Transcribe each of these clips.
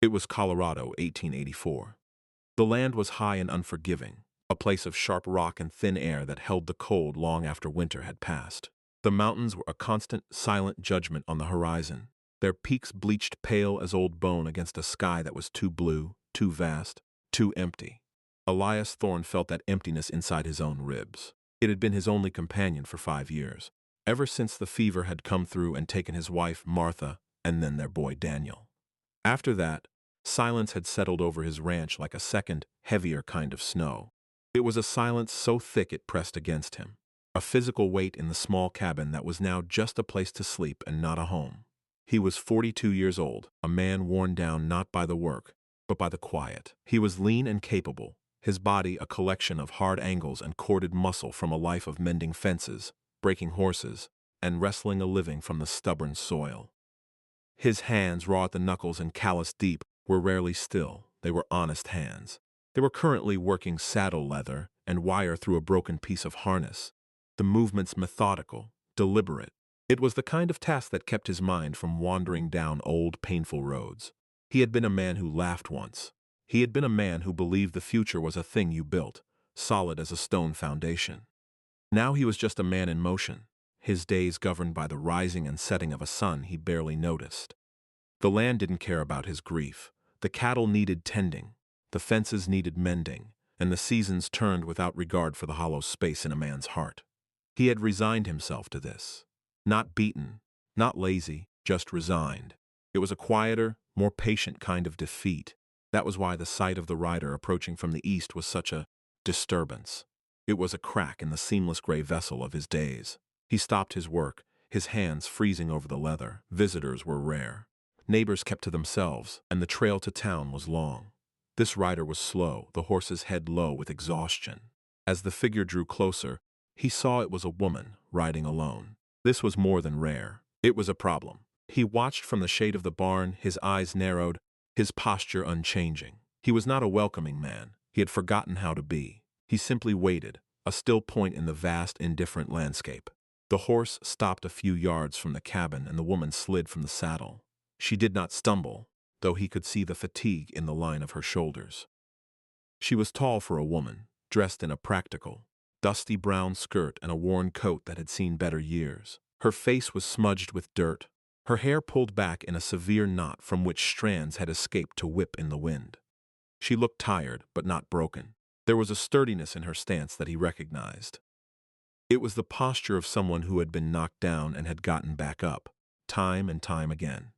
It was Colorado, 1884. The land was high and unforgiving, a place of sharp rock and thin air that held the cold long after winter had passed. The mountains were a constant, silent judgment on the horizon, their peaks bleached pale as old bone against a sky that was too blue, too vast, too empty. Elias Thorne felt that emptiness inside his own ribs. It had been his only companion for 5 years, ever since the fever had come through and taken his wife, Martha, and then their boy, Daniel. After that, silence had settled over his ranch like a second, heavier kind of snow. It was a silence so thick it pressed against him, a physical weight in the small cabin that was now just a place to sleep and not a home. He was 42 years old, a man worn down not by the work, but by the quiet. He was lean and capable, his body a collection of hard angles and corded muscle from a life of mending fences, breaking horses, and wrestling a living from the stubborn soil. His hands, raw at the knuckles and calloused deep, were rarely still. They were honest hands. They were currently working saddle leather and wire through a broken piece of harness, the movements methodical, deliberate. It was the kind of task that kept his mind from wandering down old, painful roads. He had been a man who laughed once. He had been a man who believed the future was a thing you built, solid as a stone foundation. Now he was just a man in motion, his days governed by the rising and setting of a sun he barely noticed. The land didn't care about his grief. The cattle needed tending, the fences needed mending, and the seasons turned without regard for the hollow space in a man's heart. He had resigned himself to this. Not beaten, not lazy, just resigned. It was a quieter, more patient kind of defeat. That was why the sight of the rider approaching from the east was such a disturbance. It was a crack in the seamless gray vessel of his days. He stopped his work, his hands freezing over the leather. Visitors were rare. Neighbors kept to themselves, and the trail to town was long. This rider was slow, the horse's head low with exhaustion. As the figure drew closer, he saw it was a woman riding alone. This was more than rare. It was a problem. He watched from the shade of the barn, his eyes narrowed, his posture unchanging. He was not a welcoming man. He had forgotten how to be. He simply waited, a still point in the vast, indifferent landscape. The horse stopped a few yards from the cabin and the woman slid from the saddle. She did not stumble, though he could see the fatigue in the line of her shoulders. She was tall for a woman, dressed in a practical, dusty brown skirt and a worn coat that had seen better years. Her face was smudged with dirt, her hair pulled back in a severe knot from which strands had escaped to whip in the wind. She looked tired, but not broken. There was a sturdiness in her stance that he recognized. It was the posture of someone who had been knocked down and had gotten back up, time and time again.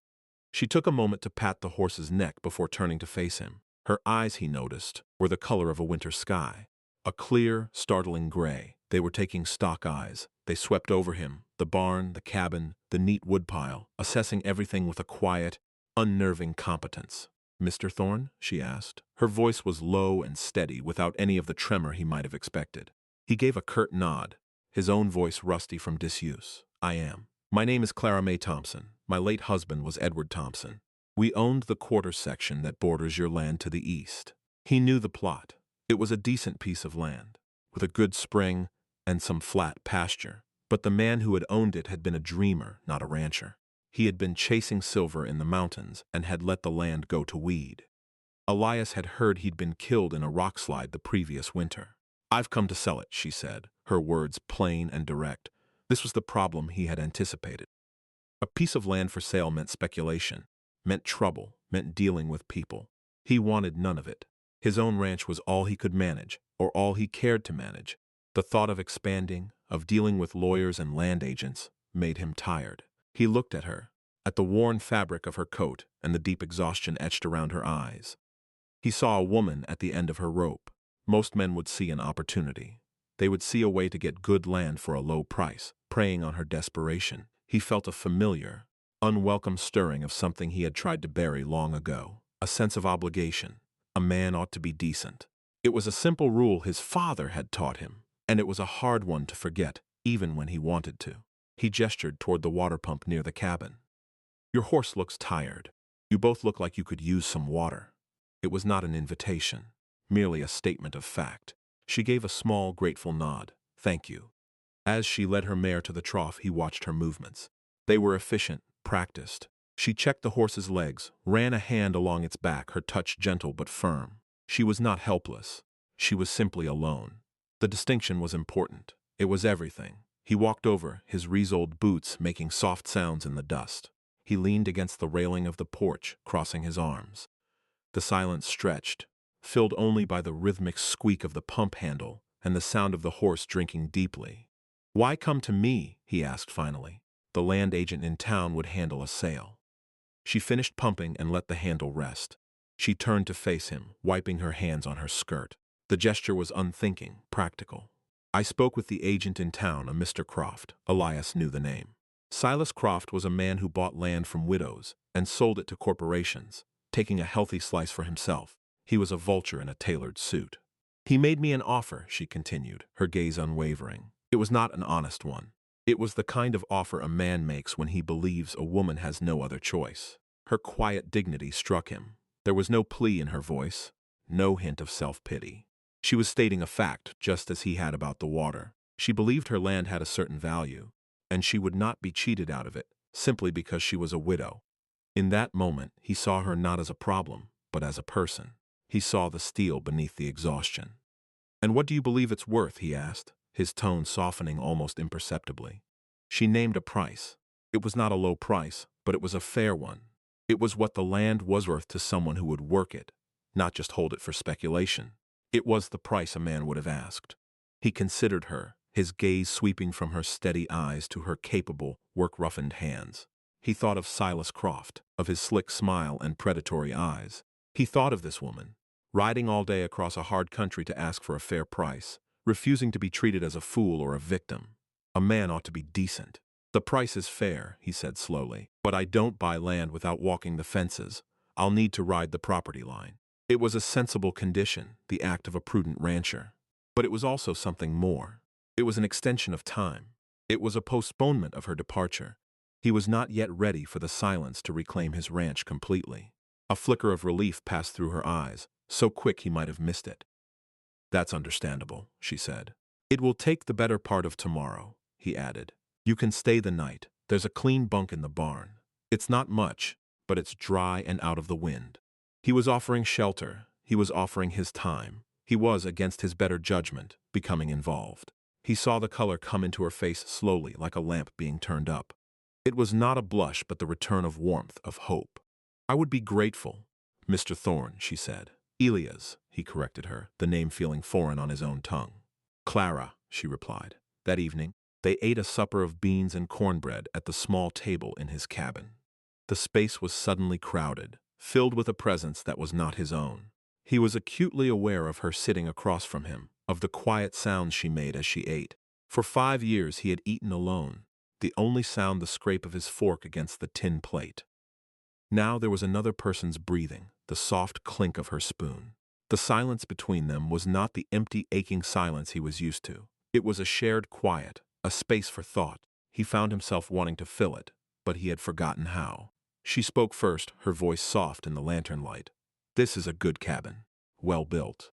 She took a moment to pat the horse's neck before turning to face him. Her eyes, he noticed, were the color of a winter sky, a clear, startling gray. They were taking stock eyes. They swept over him, the barn, the cabin, the neat woodpile, assessing everything with a quiet, unnerving competence. "Mr. Thorne?" she asked. Her voice was low and steady, without any of the tremor he might have expected. He gave a curt nod, his own voice rusty from disuse. "I am. My name is Clara May Thompson. My late husband was Edward Thompson. We owned the quarter section that borders your land to the east." He knew the plot. It was a decent piece of land, with a good spring and some flat pasture. But the man who had owned it had been a dreamer, not a rancher. He had been chasing silver in the mountains and had let the land go to weed. Elias had heard he'd been killed in a rock slide the previous winter. "I've come to sell it," she said, her words plain and direct. This was the problem he had anticipated. A piece of land for sale meant speculation, meant trouble, meant dealing with people. He wanted none of it. His own ranch was all he could manage, or all he cared to manage. The thought of expanding, of dealing with lawyers and land agents, made him tired. He looked at her, at the worn fabric of her coat and the deep exhaustion etched around her eyes. He saw a woman at the end of her rope. Most men would see an opportunity. They would see a way to get good land for a low price, preying on her desperation. He felt a familiar, unwelcome stirring of something he had tried to bury long ago, a sense of obligation. A man ought to be decent. It was a simple rule his father had taught him, and it was a hard one to forget, even when he wanted to. He gestured toward the water pump near the cabin. "Your horse looks tired. You both look like you could use some water." It was not an invitation, merely a statement of fact. She gave a small, grateful nod. "Thank you." As she led her mare to the trough, he watched her movements. They were efficient, practiced. She checked the horse's legs, ran a hand along its back, her touch gentle but firm. She was not helpless. She was simply alone. The distinction was important. It was everything. He walked over, his re-soled boots making soft sounds in the dust. He leaned against the railing of the porch, crossing his arms. The silence stretched, filled only by the rhythmic squeak of the pump handle and the sound of the horse drinking deeply. "Why come to me?" he asked finally. The land agent in town would handle a sale. She finished pumping and let the handle rest. She turned to face him, wiping her hands on her skirt. The gesture was unthinking, practical. "I spoke with the agent in town, a Mr. Croft." Elias knew the name. Silas Croft was a man who bought land from widows and sold it to corporations, taking a healthy slice for himself. He was a vulture in a tailored suit. "He made me an offer," she continued, her gaze unwavering. "It was not an honest one. It was the kind of offer a man makes when he believes a woman has no other choice." Her quiet dignity struck him. There was no plea in her voice, no hint of self-pity. She was stating a fact, just as he had about the water. She believed her land had a certain value, and she would not be cheated out of it, simply because she was a widow. In that moment, he saw her not as a problem, but as a person. He saw the steel beneath the exhaustion. "And what do you believe it's worth?" he asked, his tone softening almost imperceptibly. She named a price. It was not a low price, but it was a fair one. It was what the land was worth to someone who would work it, not just hold it for speculation. It was the price a man would have asked. He considered her, his gaze sweeping from her steady eyes to her capable, work-roughened hands. He thought of Silas Croft, of his slick smile and predatory eyes. He thought of this woman, riding all day across a hard country to ask for a fair price, refusing to be treated as a fool or a victim. A man ought to be decent. "The price is fair," he said slowly, "but I don't buy land without walking the fences. I'll need to ride the property line." It was a sensible condition, the act of a prudent rancher. But it was also something more. It was an extension of time. It was a postponement of her departure. He was not yet ready for the silence to reclaim his ranch completely. A flicker of relief passed through her eyes, so quick he might have missed it. "That's understandable," she said. "It will take the better part of tomorrow," he added. "You can stay the night. There's a clean bunk in the barn. It's not much, but it's dry and out of the wind." He was offering shelter. He was offering his time. He was, against his better judgment, becoming involved. He saw the color come into her face slowly, like a lamp being turned up. It was not a blush, but the return of warmth, of hope. "I would be grateful, Mr. Thorne," she said. "Elias," he corrected her, the name feeling foreign on his own tongue. "Clara," she replied. That evening, they ate a supper of beans and cornbread at the small table in his cabin. The space was suddenly crowded, filled with a presence that was not his own. He was acutely aware of her sitting across from him, of the quiet sounds she made as she ate. For 5 years he had eaten alone, the only sound the scrape of his fork against the tin plate. Now there was another person's breathing, the soft clink of her spoon. The silence between them was not the empty, aching silence he was used to. It was a shared quiet, a space for thought. He found himself wanting to fill it, but he had forgotten how. She spoke first, her voice soft in the lantern light. "This is a good cabin. Well built."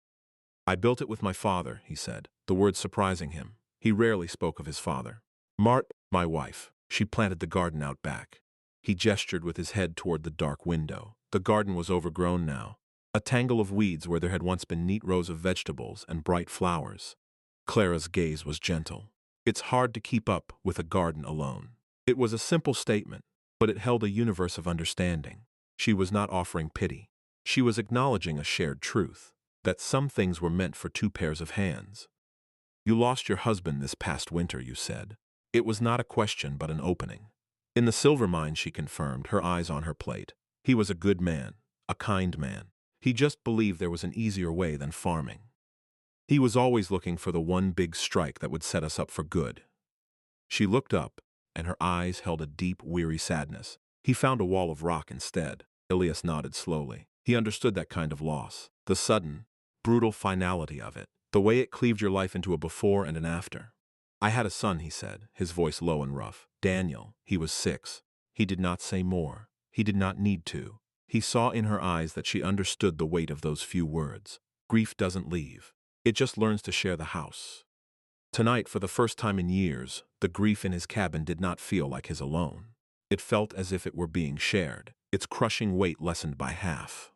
"I built it with my father," he said, the words surprising him. He rarely spoke of his father. "My wife. She planted the garden out back." He gestured with his head toward the dark window. The garden was overgrown now, a tangle of weeds where there had once been neat rows of vegetables and bright flowers. Clara's gaze was gentle. "It's hard to keep up with a garden alone." It was a simple statement, but it held a universe of understanding. She was not offering pity. She was acknowledging a shared truth, that some things were meant for 2 pairs of hands. "You lost your husband this past winter," you said. It was not a question, but an opening. "In the silver mine," she confirmed, her eyes on her plate. "He was a good man, a kind man. He just believed there was an easier way than farming. He was always looking for the one big strike that would set us up for good." She looked up, and her eyes held a deep, weary sadness. "He found a wall of rock instead." Elias nodded slowly. He understood that kind of loss, the sudden, brutal finality of it, the way it cleaved your life into a before and an after. "I had a son," he said, his voice low and rough. "Daniel. He was 6. He did not say more. He did not need to." He saw in her eyes that she understood the weight of those few words. Grief doesn't leave. It just learns to share the house. Tonight, for the first time in years, the grief in his cabin did not feel like his alone. It felt as if it were being shared, its crushing weight lessened by half.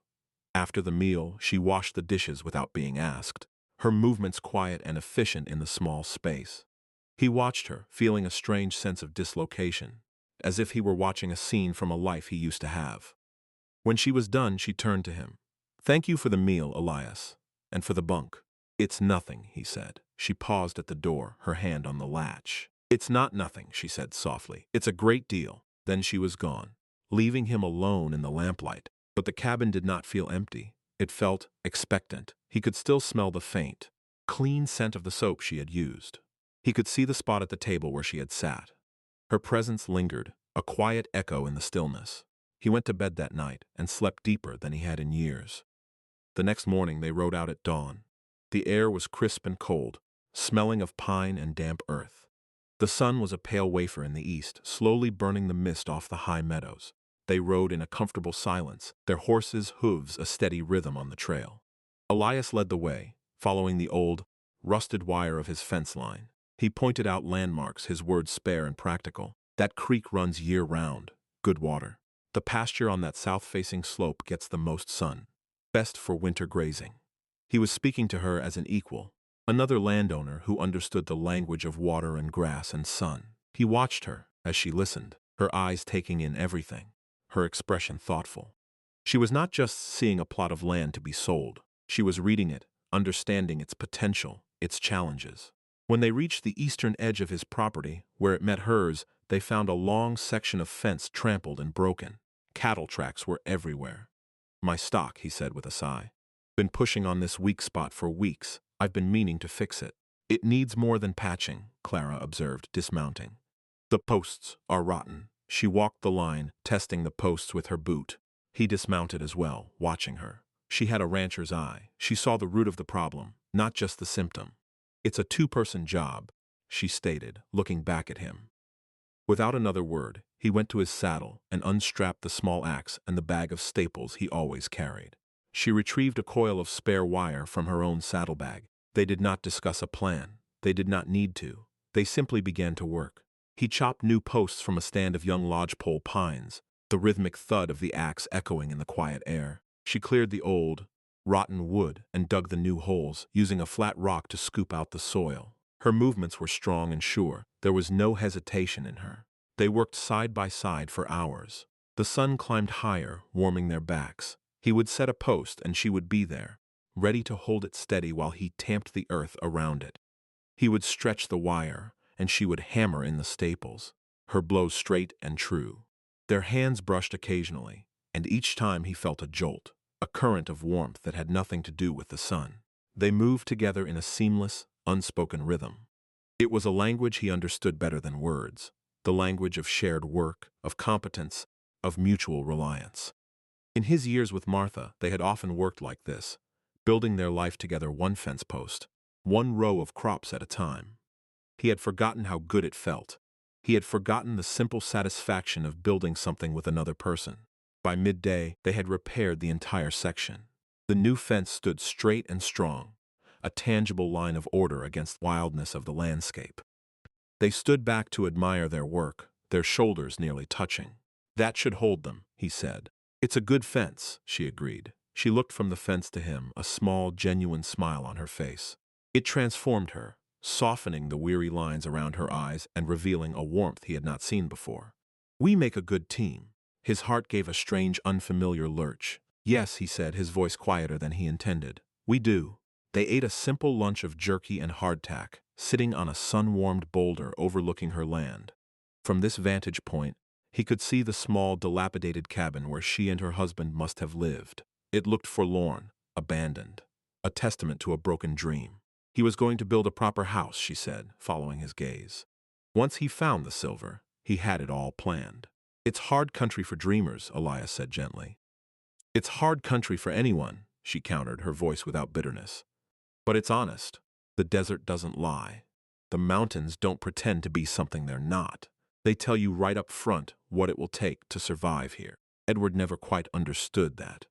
After the meal, she washed the dishes without being asked, her movements quiet and efficient in the small space. He watched her, feeling a strange sense of dislocation, as if he were watching a scene from a life he used to have. When she was done, she turned to him. "Thank you for the meal, Elias, and for the bunk." "It's nothing," he said. She paused at the door, her hand on the latch. "It's not nothing," she said softly. "It's a great deal." Then she was gone, leaving him alone in the lamplight. But the cabin did not feel empty. It felt expectant. He could still smell the faint, clean scent of the soap she had used. He could see the spot at the table where she had sat. Her presence lingered, a quiet echo in the stillness. He went to bed that night and slept deeper than he had in years. The next morning they rode out at dawn. The air was crisp and cold, smelling of pine and damp earth. The sun was a pale wafer in the east, slowly burning the mist off the high meadows. They rode in a comfortable silence, their horses' hooves a steady rhythm on the trail. Elias led the way, following the old, rusted wire of his fence line. He pointed out landmarks, his words spare and practical. "That creek runs year-round. Good water. The pasture on that south-facing slope gets the most sun. Best for winter grazing." He was speaking to her as an equal, another landowner who understood the language of water and grass and sun. He watched her as she listened, her eyes taking in everything, her expression thoughtful. She was not just seeing a plot of land to be sold. She was reading it, understanding its potential, its challenges. When they reached the eastern edge of his property, where it met hers, they found a long section of fence trampled and broken. Cattle tracks were everywhere. "My stock," he said with a sigh. "Been pushing on this weak spot for weeks. I've been meaning to fix it." "It needs more than patching," Clara observed, dismounting. "The posts are rotten." She walked the line, testing the posts with her boot. He dismounted as well, watching her. She had a rancher's eye. She saw the root of the problem, not just the symptom. "It's a two-person job," she stated, looking back at him. Without another word, he went to his saddle and unstrapped the small axe and the bag of staples he always carried. She retrieved a coil of spare wire from her own saddlebag. They did not discuss a plan. They did not need to. They simply began to work. He chopped new posts from a stand of young lodgepole pines, the rhythmic thud of the axe echoing in the quiet air. She cleared the old, rotten wood and dug the new holes, using a flat rock to scoop out the soil. Her movements were strong and sure. There was no hesitation in her. They worked side by side for hours. The sun climbed higher, warming their backs. He would set a post and she would be there, ready to hold it steady while he tamped the earth around it. He would stretch the wire, and she would hammer in the staples, her blows straight and true. Their hands brushed occasionally, and each time he felt a jolt, a current of warmth that had nothing to do with the sun. They moved together in a seamless, unspoken rhythm. It was a language he understood better than words, the language of shared work, of competence, of mutual reliance. In his years with Martha, they had often worked like this, building their life together one fence post, one row of crops at a time. He had forgotten how good it felt. He had forgotten the simple satisfaction of building something with another person. By midday, they had repaired the entire section. The new fence stood straight and strong, a tangible line of order against the wildness of the landscape. They stood back to admire their work, their shoulders nearly touching. "That should hold them," he said. "It's a good fence," she agreed. She looked from the fence to him, a small, genuine smile on her face. It transformed her, softening the weary lines around her eyes and revealing a warmth he had not seen before. "We make a good team." His heart gave a strange, unfamiliar lurch. "Yes," he said, his voice quieter than he intended. "We do." They ate a simple lunch of jerky and hardtack, sitting on a sun-warmed boulder overlooking her land. From this vantage point, he could see the small, dilapidated cabin where she and her husband must have lived. It looked forlorn, abandoned, a testament to a broken dream. He was going to build a proper house, she said, following his gaze. Once he found the silver, he had it all planned. "It's hard country for dreamers," Elias said gently. "It's hard country for anyone," she countered, her voice without bitterness. "But it's honest. The desert doesn't lie. The mountains don't pretend to be something they're not. They tell you right up front what it will take to survive here." Edward never quite understood that.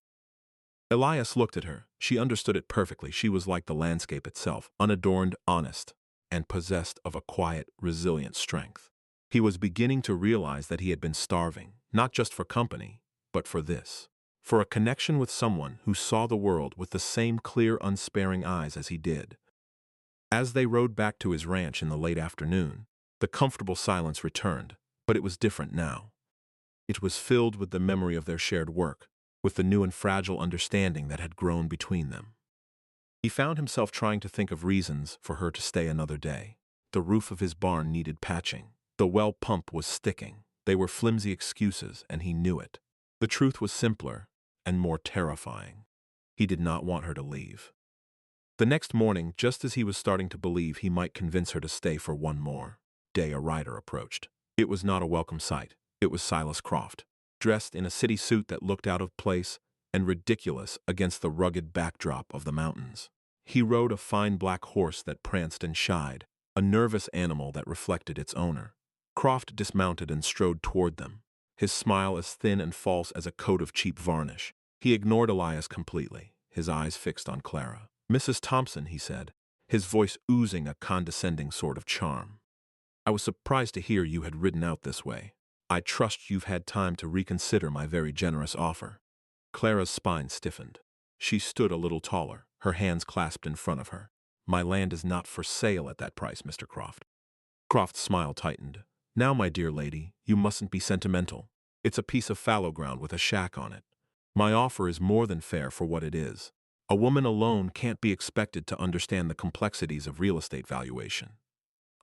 Elias looked at her. She understood it perfectly. She was like the landscape itself, unadorned, honest, and possessed of a quiet, resilient strength. He was beginning to realize that he had been starving, not just for company, but for this. For a connection with someone who saw the world with the same clear, unsparing eyes as he did. As they rode back to his ranch in the late afternoon, the comfortable silence returned, but it was different now. It was filled with the memory of their shared work, with the new and fragile understanding that had grown between them. He found himself trying to think of reasons for her to stay another day. The roof of his barn needed patching. The well pump was sticking. They were flimsy excuses, and he knew it. The truth was simpler and more terrifying. He did not want her to leave. The next morning, just as he was starting to believe he might convince her to stay for one more day, a rider approached. It was not a welcome sight. It was Silas Croft, dressed in a city suit that looked out of place and ridiculous against the rugged backdrop of the mountains. He rode a fine black horse that pranced and shied, a nervous animal that reflected its owner. Croft dismounted and strode toward them, his smile as thin and false as a coat of cheap varnish. He ignored Elias completely, his eyes fixed on Clara. "Mrs. Thompson," he said, his voice oozing a condescending sort of charm. "I was surprised to hear you had ridden out this way. I trust you've had time to reconsider my very generous offer." Clara's spine stiffened. She stood a little taller, her hands clasped in front of her. "My land is not for sale at that price, Mr. Croft." Croft's smile tightened. "Now, my dear lady, you mustn't be sentimental. It's a piece of fallow ground with a shack on it. My offer is more than fair for what it is. A woman alone can't be expected to understand the complexities of real estate valuation."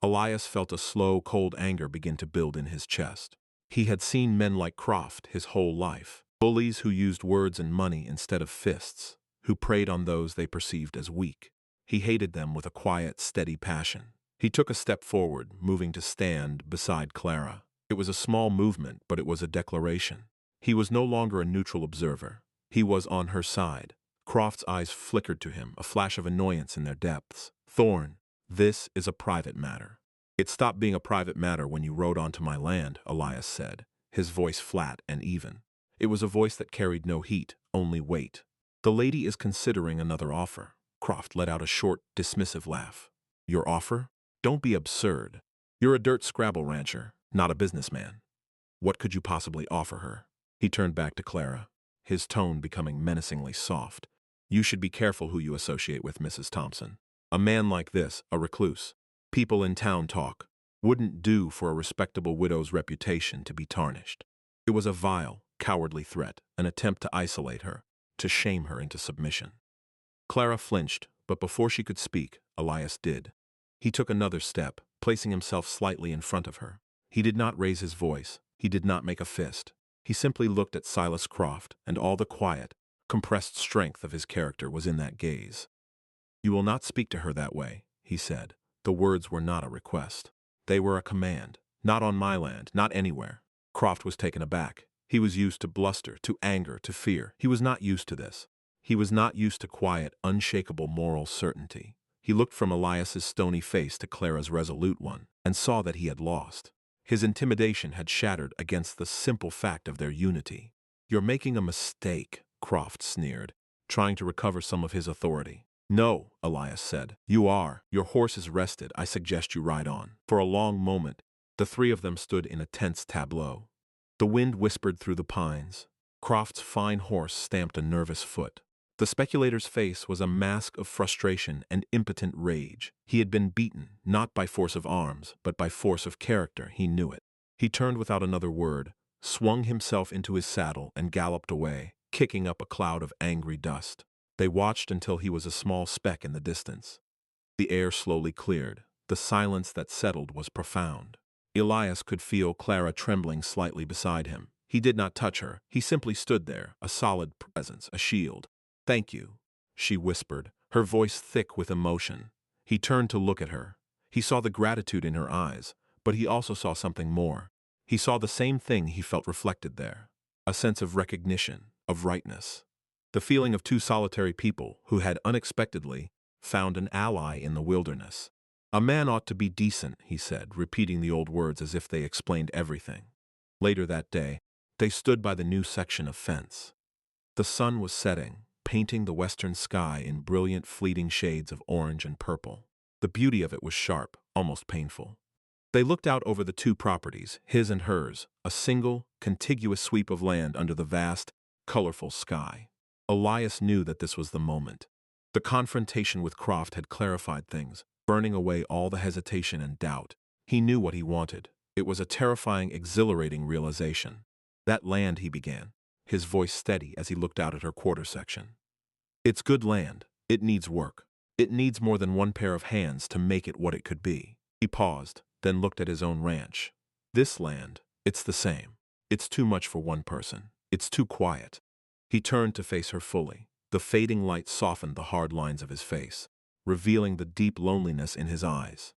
Elias felt a slow, cold anger begin to build in his chest. He had seen men like Croft his whole life, bullies who used words and money instead of fists, who preyed on those they perceived as weak. He hated them with a quiet, steady passion. He took a step forward, moving to stand beside Clara. It was a small movement, but it was a declaration. He was no longer a neutral observer. He was on her side. Croft's eyes flickered to him, a flash of annoyance in their depths. "Thorne, this is a private matter." "It stopped being a private matter when you rode onto my land," Elias said, his voice flat and even. It was a voice that carried no heat, only weight. "The lady is considering another offer." Croft let out a short, dismissive laugh. "Your offer? Don't be absurd. You're a dirt scrabble rancher, not a businessman. What could you possibly offer her?" He turned back to Clara, his tone becoming menacingly soft. "You should be careful who you associate with, Mrs. Thompson. A man like this, a recluse, people in town talk, wouldn't do for a respectable widow's reputation to be tarnished." It was a vile, cowardly threat, an attempt to isolate her, to shame her into submission. Clara flinched, but before she could speak, Elias did. He took another step, placing himself slightly in front of her. He did not raise his voice. He did not make a fist. He simply looked at Silas Croft, and all the quiet, compressed strength of his character was in that gaze. "You will not speak to her that way," he said. The words were not a request. They were a command. "Not on my land, not anywhere." Croft was taken aback. He was used to bluster, to anger, to fear. He was not used to this. He was not used to quiet, unshakable moral certainty. He looked from Elias's stony face to Clara's resolute one, and saw that he had lost. His intimidation had shattered against the simple fact of their unity. "You're making a mistake," Croft sneered, trying to recover some of his authority. "No," Elias said. "You are. Your horse is rested. I suggest you ride on." For a long moment, the three of them stood in a tense tableau. The wind whispered through the pines. Croft's fine horse stamped a nervous foot. The speculator's face was a mask of frustration and impotent rage. He had been beaten, not by force of arms, but by force of character. He knew it. He turned without another word, swung himself into his saddle, and galloped away, kicking up a cloud of angry dust. They watched until he was a small speck in the distance. The air slowly cleared. The silence that settled was profound. Elias could feel Clara trembling slightly beside him. He did not touch her. He simply stood there, a solid presence, a shield. "Thank you," she whispered, her voice thick with emotion. He turned to look at her. He saw the gratitude in her eyes, but he also saw something more. He saw the same thing he felt reflected there, a sense of recognition, of rightness. The feeling of two solitary people who had unexpectedly found an ally in the wilderness. "A man ought to be decent," he said, repeating the old words as if they explained everything. Later that day, they stood by the new section of fence. The sun was setting, painting the western sky in brilliant, fleeting shades of orange and purple. The beauty of it was sharp, almost painful. They looked out over the two properties, his and hers, a single, contiguous sweep of land under the vast, colorful sky. Elias knew that this was the moment. The confrontation with Croft had clarified things, burning away all the hesitation and doubt. He knew what he wanted. It was a terrifying, exhilarating realization. That land, he began, his voice steady as he looked out at her quarter section. It's good land. It needs work. It needs more than one pair of hands to make it what it could be. He paused, then looked at his own ranch. This land, it's the same. It's too much for one person. It's too quiet. He turned to face her fully. The fading light softened the hard lines of his face, revealing the deep loneliness in his eyes.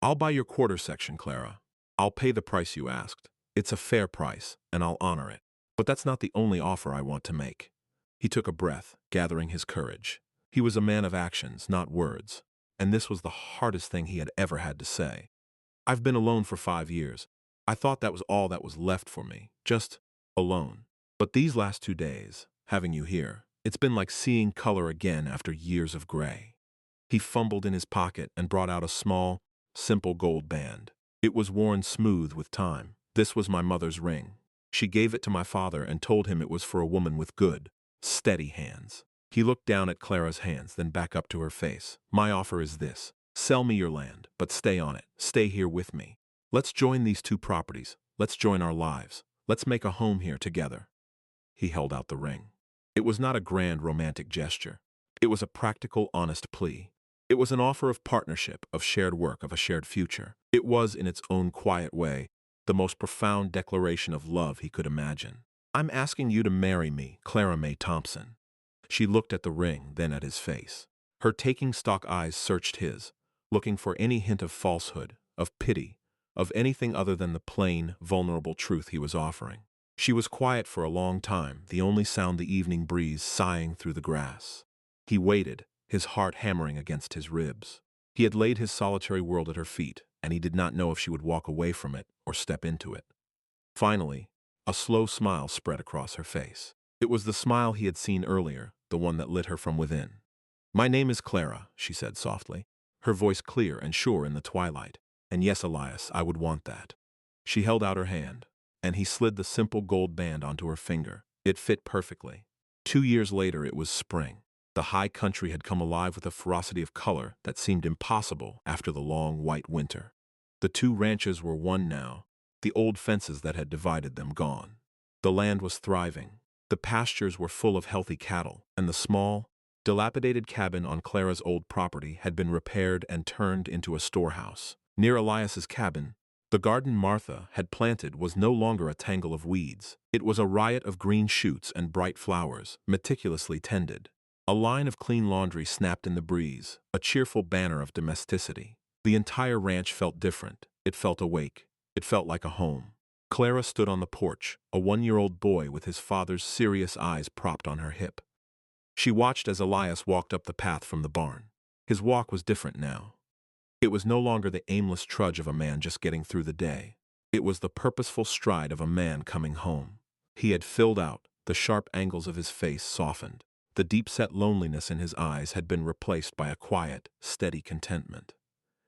I'll buy your quarter section, Clara. I'll pay the price you asked. It's a fair price, and I'll honor it. But that's not the only offer I want to make. He took a breath, gathering his courage. He was a man of actions, not words, and this was the hardest thing he had ever had to say. I've been alone for 5 years. I thought that was all that was left for me, just alone. But these last 2 days, having you here, it's been like seeing color again after years of gray. He fumbled in his pocket and brought out a small, simple gold band. It was worn smooth with time. This was my mother's ring. She gave it to my father and told him it was for a woman with good, steady hands. He looked down at Clara's hands, then back up to her face. My offer is this. Sell me your land, but stay on it. Stay here with me. Let's join these two properties. Let's join our lives. Let's make a home here together. He held out the ring. It was not a grand romantic gesture. It was a practical, honest plea. It was an offer of partnership, of shared work, of a shared future. It was, in its own quiet way, the most profound declaration of love he could imagine. I'm asking you to marry me, Clara May Thompson. She looked at the ring, then at his face. Her taking stock eyes searched his, looking for any hint of falsehood, of pity, of anything other than the plain, vulnerable truth he was offering. She was quiet for a long time, the only sound the evening breeze sighing through the grass. He waited, his heart hammering against his ribs. He had laid his solitary world at her feet, and he did not know if she would walk away from it or step into it. Finally, a slow smile spread across her face. It was the smile he had seen earlier, the one that lit her from within. My name is Clara, she said softly, her voice clear and sure in the twilight. And yes, Elias, I would want that. She held out her hand, and he slid the simple gold band onto her finger. It fit perfectly. 2 years later, it was spring. The high country had come alive with a ferocity of color that seemed impossible after the long white winter. The two ranches were one now, the old fences that had divided them gone. The land was thriving. The pastures were full of healthy cattle, and the small, dilapidated cabin on Clara's old property had been repaired and turned into a storehouse. Near Elias's cabin, the garden Martha had planted was no longer a tangle of weeds. It was a riot of green shoots and bright flowers, meticulously tended. A line of clean laundry snapped in the breeze, a cheerful banner of domesticity. The entire ranch felt different. It felt awake. It felt like a home. Clara stood on the porch, a 1-year-old boy with his father's serious eyes propped on her hip. She watched as Elias walked up the path from the barn. His walk was different now. It was no longer the aimless trudge of a man just getting through the day. It was the purposeful stride of a man coming home. He had filled out, the sharp angles of his face softened. The deep-set loneliness in his eyes had been replaced by a quiet, steady contentment.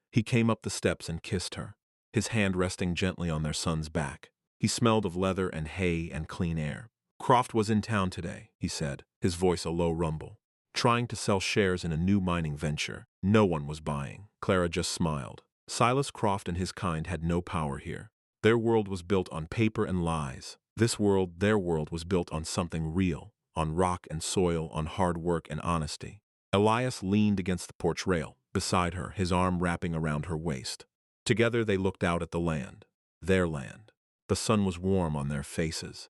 He came up the steps and kissed her, his hand resting gently on their son's back. He smelled of leather and hay and clean air. Croft was in town today, he said, his voice a low rumble, trying to sell shares in a new mining venture. No one was buying. Clara just smiled. Silas Croft and his kind had no power here. Their world was built on paper and lies. This world, their world, was built on something real, on rock and soil, on hard work and honesty. Elias leaned against the porch rail, beside her, his arm wrapping around her waist. Together they looked out at the land, their land. The sun was warm on their faces.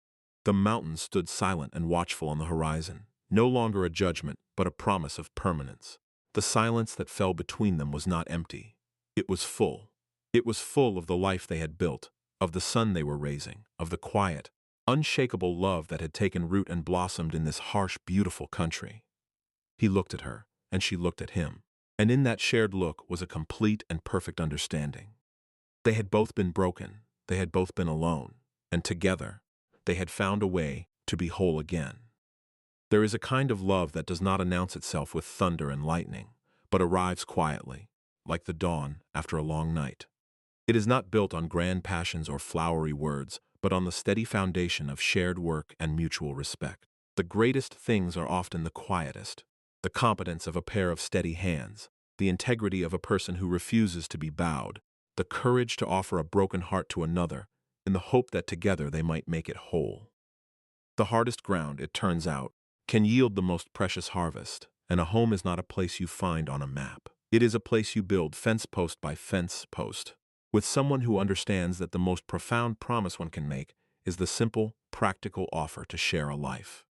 The mountains stood silent and watchful on the horizon, no longer a judgment, but a promise of permanence. The silence that fell between them was not empty. It was full. It was full of the life they had built, of the son they were raising, of the quiet, unshakable love that had taken root and blossomed in this harsh, beautiful country. He looked at her, and she looked at him, and in that shared look was a complete and perfect understanding. They had both been broken, they had both been alone, and together, they had found a way to be whole again. There is a kind of love that does not announce itself with thunder and lightning, but arrives quietly, like the dawn after a long night. It is not built on grand passions or flowery words, but on the steady foundation of shared work and mutual respect. The greatest things are often the quietest. The competence of a pair of steady hands, the integrity of a person who refuses to be bowed, the courage to offer a broken heart to another, in the hope that together they might make it whole. The hardest ground, it turns out, can yield the most precious harvest, and a home is not a place you find on a map. It is a place you build fence post by fence post, with someone who understands that the most profound promise one can make is the simple, practical offer to share a life.